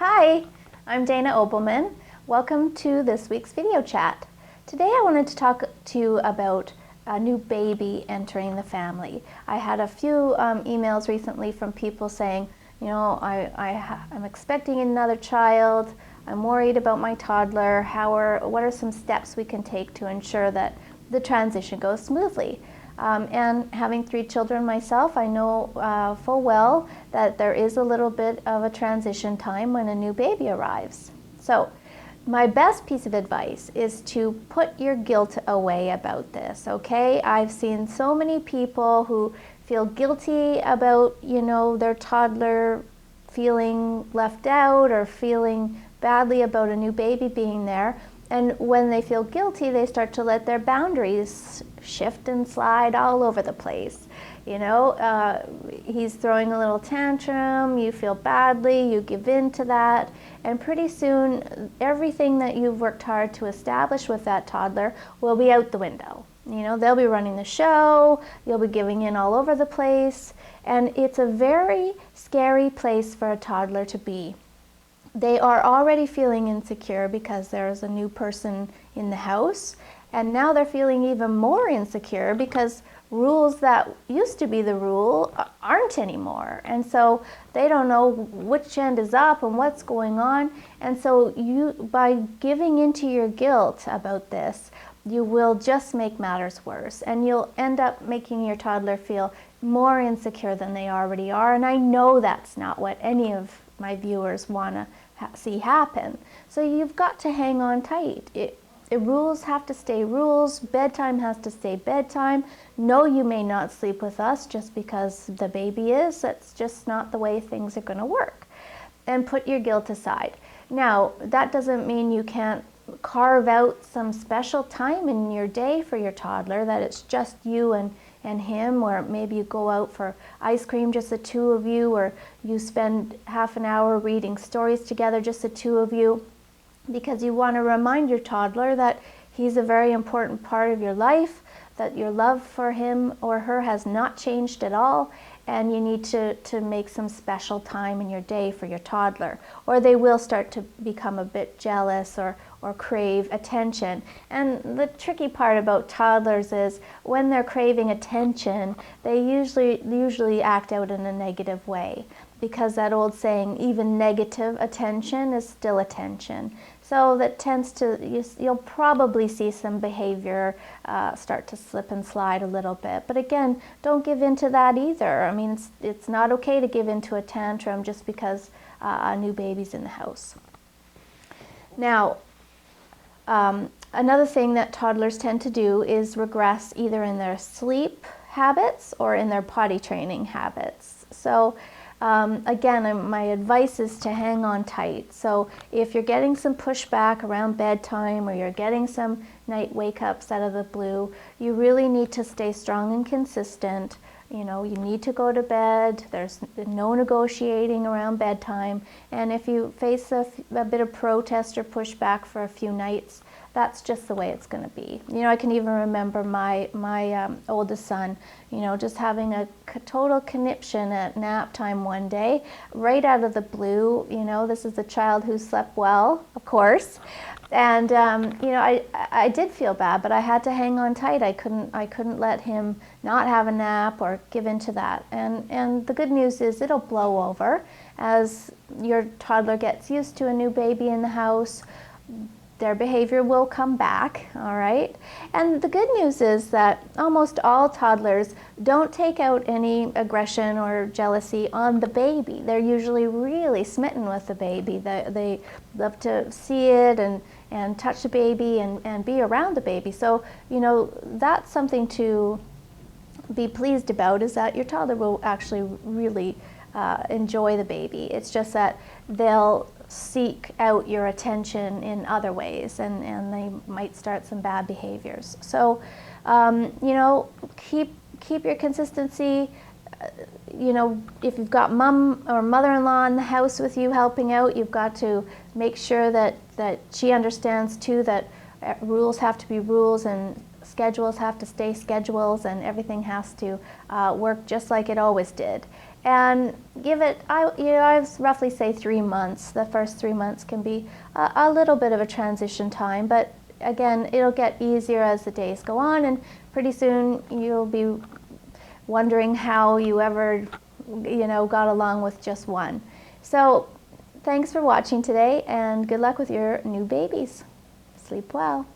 Hi, I'm Dana Obelman. Welcome to this week's video chat. Today I wanted to talk to you about a new baby entering the family. I had a few emails recently from people saying, you know, I'm expecting another child, I'm worried about my toddler, what are some steps we can take to ensure that the transition goes smoothly? And having 3 children myself, I know full well that there is a little bit of a transition time when a new baby arrives. So my best piece of advice is to put your guilt away about this, okay? I've seen so many people who feel guilty about, you know, their toddler feeling left out or feeling badly about a new baby being there. And when they feel guilty, they start to let their boundaries shift and slide all over the place. You know, he's throwing a little tantrum, you feel badly, you give in to that, and pretty soon everything that you've worked hard to establish with that toddler will be out the window. You know, they'll be running the show, you'll be giving in all over the place, and it's a very scary place for a toddler to be. They are already feeling insecure because there's a new person in the house, and now they're feeling even more insecure because rules that used to be the rule aren't anymore. And so they don't know which end is up and what's going on. And so by giving into your guilt about this, you will just make matters worse, and you'll end up making your toddler feel more insecure than they already are. And I know that's not what any of my viewers want to see happen. So you've got to hang on tight. Rules have to stay rules. Bedtime has to stay bedtime. No, you may not sleep with us just because the baby is. That's just not the way things are going to work. And put your guilt aside. Now, that doesn't mean you can't carve out some special time in your day for your toddler, that it's just you and him, or maybe you go out for ice cream, just the 2 of you, or you spend half an hour reading stories together, just the 2 of you, because you want to remind your toddler that he's a very important part of your life, that your love for him or her has not changed at all, and you need to make some special time in your day for your toddler, or they will start to become a bit jealous or crave attention. And the tricky part about toddlers is when they're craving attention, they usually act out in a negative way, because that old saying, even negative attention is still attention. So that tends to, you'll probably see some behavior start to slip and slide a little bit. But again, don't give in to that either. I mean, it's not okay to give in to a tantrum just because a new baby's in the house. Now, another thing that toddlers tend to do is regress either in their sleep habits or in their potty training habits. So again, my advice is to hang on tight. So if you're getting some pushback around bedtime, or you're getting some night wake-ups out of the blue, you really need to stay strong and consistent. You know, you need to go to bed. There's no negotiating around bedtime. And if you face a bit of protest or pushback for a few nights, that's just the way it's going to be. You know, I can even remember my oldest son, you know, just having a total conniption at nap time one day, right out of the blue. You know, this is a child who slept well, of course. And you know, I did feel bad, but I had to hang on tight. I couldn't let him not have a nap or give in to that. And the good news is it'll blow over as your toddler gets used to a new baby in the house. Their behavior will come back, all right? And the good news is that almost all toddlers don't take out any aggression or jealousy on the baby. They're usually really smitten with the baby. They love to see it and touch the baby and be around the baby. So, you know, that's something to be pleased about, is that your toddler will actually really enjoy the baby. It's just that they'll seek out your attention in other ways, and they might start some bad behaviors. So, you know, keep your consistency. You know, if you've got mom or mother-in-law in the house with you helping out, you've got to make sure that she understands too that rules have to be rules, and schedules have to stay schedules, and everything has to work just like it always did. and give it, I roughly say 3 months. The first 3 months can be a little bit of a transition time, but again, it'll get easier as the days go on, and pretty soon you'll be wondering how you ever, got along with just one. So thanks for watching today, and good luck with your new babies. Sleep well.